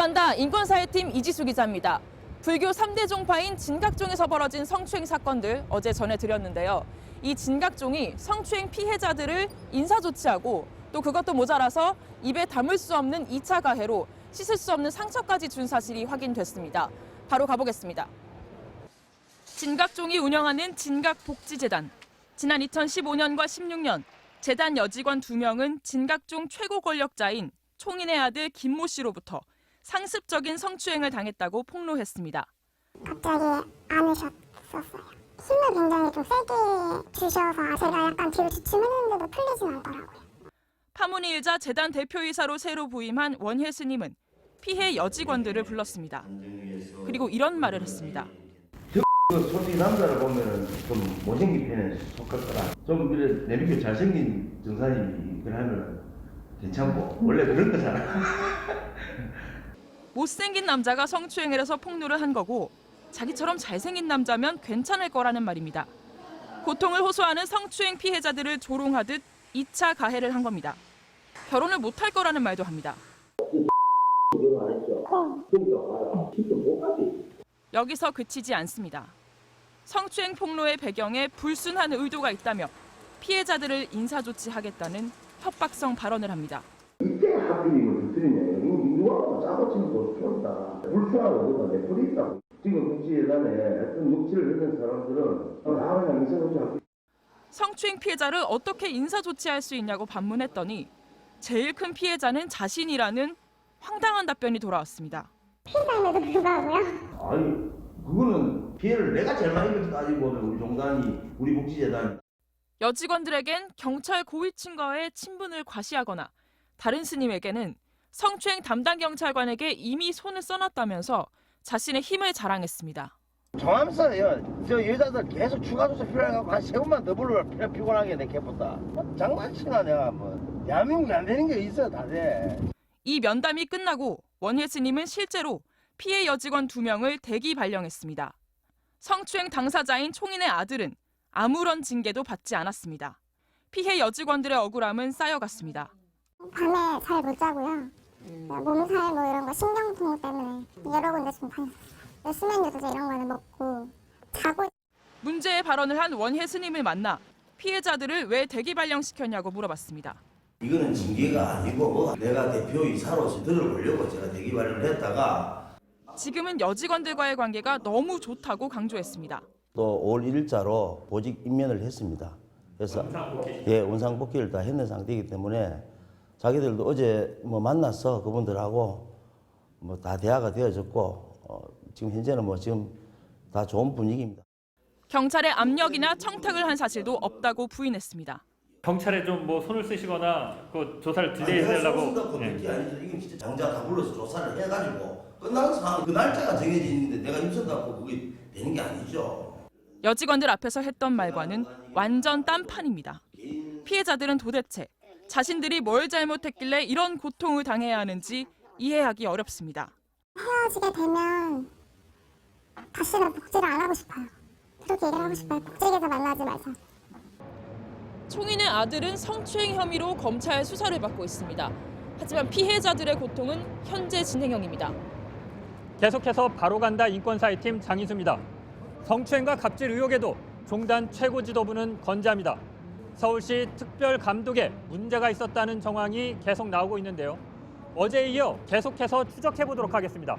간다 인권사회팀 이지수 기자입니다. 불교 3대 종파인 진각종에서 벌어진 성추행 사건들 어제 전해드렸는데요. 이 진각종이 성추행 피해자들을 인사조치하고 또 그것도 모자라서 입에 담을 수 없는 2차 가해로 씻을 수 없는 상처까지 준 사실이 확인됐습니다. 바로 가보겠습니다. 진각종이 운영하는 진각복지재단. 지난 2015년과 16년 재단 여직원 2명은 진각종 최고 권력자인 총인의 아들 김모 씨로부터 상습적인 성추행을 당했다고 폭로했습니다. 갑자기 안으셨었어요. 힘을 굉장히 좀 세게 주셔서 제가 약간 뒤로 주춤했는데도 풀리진 않더라고요. 파문이 일자 재단 대표이사로 새로 부임한 원혜 스님은 피해 여직원들을 불렀습니다. 그리고 이런 말을 했습니다. 솔직히 남자를 보면 좀 못생긴 편에 속할 거라. 좀 그래 내비게 잘생긴 정사님이 그러면 괜찮고 원래 그런 거잖아. 못생긴 남자가 성추행을 해서 폭로를 한 거고 자기처럼 잘생긴 남자면 괜찮을 거라는 말입니다. 고통을 호소하는 성추행 피해자들을 조롱하듯 2차 가해를 한 겁니다. 결혼을 못할 거라는 말도 합니다. 여기서 그치지 않습니다. 성추행 폭로의 배경에 불순한 의도가 있다며 피해자들을 인사조치하겠다는 협박성 발언을 합니다. 이때 하필이면 드리냐. 누가 짜고치는 거 좋다. 불순하고 내 뿌리 있다고. 지금 복지재단에 어떤 녹취를 했던 사람들은 그냥 인사조치. 성추행 피해자를 어떻게 인사조치할 수 있냐고 반문했더니 제일 큰 피해자는 자신이라는 황당한 답변이 돌아왔습니다. 피해자임에도 불구하고요. 아니 그거는 피해를 내가 제일 많이 가지고 우리 종단이 우리 복지재단. 여직원들에겐 경찰 고위층과의 친분을 과시하거나 다른 스님에게는 성추행 담당 경찰관에게 이미 손을 써놨다면서 자신의 힘을 자랑했습니다. 종암사예요. 저 여자들 계속 추가 조사 필요해가지고 한 3번만 더 불러 피곤하게 내 개보다. 장난치나 내가 뭐. 대한민국에 안 되는 게 있어 다들. 이 면담이 끝나고 원혜 스님은 실제로 피해 여직원 2명을 대기 발령했습니다. 성추행 당사자인 총인의 아들은 아무런 징계도 받지 않았습니다. 피해 여직원들의 억울함은 쌓여갔습니다. 밤에 잘 못 자고요. 몸살 뭐 이런 거 신경통 때문에 여러 군데 좀 다녔어요. 수면제도 이런 거는 먹고 자고. 문제의 발언을 한 원혜 스님을 만나 피해자들을 왜 대기 발령시켰냐고 물어봤습니다. 이거는 징계가 아니고 내가 대표이사로서 들어보려고 제가 대기 발령을 했다가 지금은 여직원들과의 관계가 너무 좋다고 강조했습니다. 또 5월 1일자로 보직 임면을 했습니다. 그래서 원상복귀를 다 했는 상태이기 때문에 자기들도 어제 만났어 그분들하고 다 대화가 되어졌고 지금 현재는 지금 다 좋은 분위기입니다. 경찰의 압력이나 청탁을 한 사실도 없다고 부인했습니다. 경찰에 좀 손을 쓰시거나 그 조사를 딜레이하려고. 그게 아니죠. 이건 진짜 장자 다 불러서 조사를 해가지고 끝나는 상황 그 날짜가 정해져 있는데 내가 임선 갖고 그게 되는 게 아니죠. 여직원들 앞에서 했던 말과는 완전 딴판입니다. 피해자들은 도대체 자신들이 뭘 잘못했길래 이런 고통을 당해야 하는지 이해하기 어렵습니다. 헤어지게 되면 다시는 복지를 안 하고 싶어요. 그렇게 얘기를 하고 싶어요. 복지에서 만나지 말자. 총인의 아들은 성추행 혐의로 검찰 수사를 받고 있습니다. 하지만 피해자들의 고통은 현재 진행형입니다. 계속해서 바로 간다 인권사회팀 장인수입니다. 성추행과 갑질 의혹에도 종단 최고 지도부는 건재합니다. 서울시 특별감독에 문제가 있었다는 정황이 계속 나오고 있는데요. 어제에 이어 계속해서 추적해보도록 하겠습니다.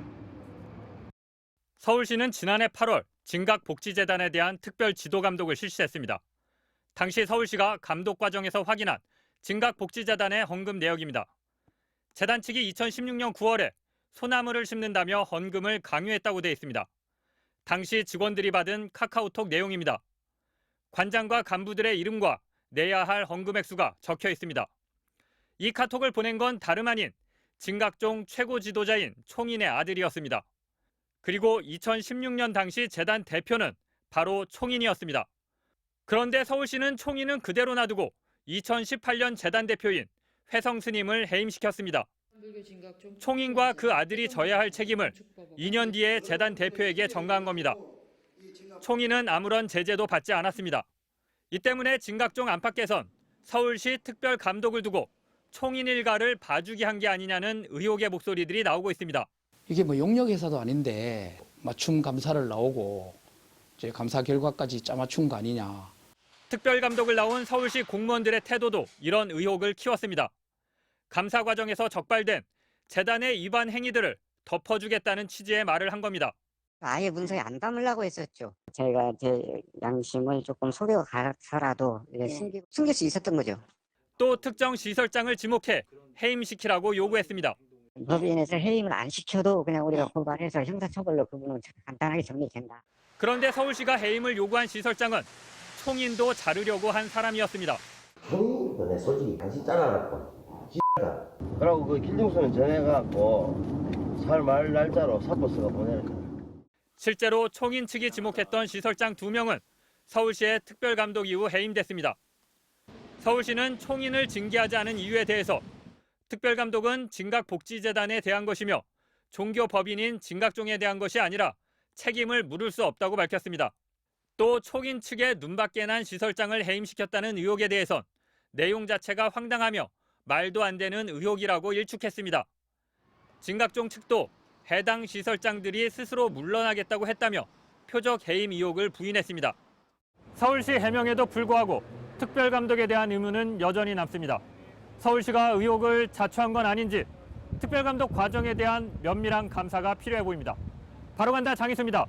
서울시는 지난해 8월 진각복지재단에 대한 특별 지도감독을 실시했습니다. 당시 서울시가 감독 과정에서 확인한 진각복지재단의 헌금 내역입니다. 재단 측이 2016년 9월에 소나무를 심는다며 헌금을 강요했다고 돼 있습니다. 당시 직원들이 받은 카카오톡 내용입니다. 관장과 간부들의 이름과 내야 할 헌금 액수가 적혀 있습니다. 이 카톡을 보낸 건 다름 아닌 진각종 최고 지도자인 총인의 아들이었습니다. 그리고 2016년 당시 재단 대표는 바로 총인이었습니다. 그런데 서울시는 총인은 그대로 놔두고 2018년 재단 대표인 회성 스님을 해임시켰습니다. 총인과 그 아들이 져야 할 책임을 2년 뒤에 재단 대표에게 전가한 겁니다. 총인은 아무런 제재도 받지 않았습니다. 이 때문에 진각종 안팎에선 서울시 특별 감독을 두고 총인 일가를 봐주기 한 게 아니냐는 의혹의 목소리들이 나오고 있습니다. 이게 뭐 용역회사도 아닌데 맞춤 감사를 나오고 이제 감사 결과까지 짜맞춘 거 아니냐. 특별감독을 나온 서울시 공무원들의 태도도 이런 의혹을 키웠습니다. 감사 과정에서 적발된 재단의 위반 행위들을 덮어주겠다는 취지의 말을 한 겁니다. 아예 문서에 안 담으려고 했었죠. 제가 제 양심을 조금 속여 가서라도 숨길 수 있었던 거죠. 또 특정 시설장을 지목해 해임시키라고 요구했습니다. 법인에서 해임을 안 시켜도 그냥 우리가 고발해서 형사처벌로 그분은 간단하게 정리된다. 그런데 서울시가 해임을 요구한 시설장은 총인도 자르려고 한 사람이었습니다. 형님도 내 솔직히 당신 잘라놨고 X다. 그러고 그 길동수는 전해갖고 살 말 날짜로 사포스가 보내는. 실제로 총인 측이 지목했던 시설장 2명은 서울시의 특별감독 이후 해임됐습니다. 서울시는 총인을 징계하지 않은 이유에 대해서 특별감독은 진각복지재단에 대한 것이며 종교법인인 진각종에 대한 것이 아니라 책임을 물을 수 없다고 밝혔습니다. 또 총인 측의 눈밖에 난 시설장을 해임시켰다는 의혹에 대해선 내용 자체가 황당하며 말도 안 되는 의혹이라고 일축했습니다. 진각종 측도 해당 시설장들이 스스로 물러나겠다고 했다며 표적 해임 의혹을 부인했습니다. 서울시 해명에도 불구하고 특별감독에 대한 의문은 여전히 남습니다. 서울시가 의혹을 자초한 건 아닌지 특별감독 과정에 대한 면밀한 감사가 필요해 보입니다. 바로 간다 장희수입니다.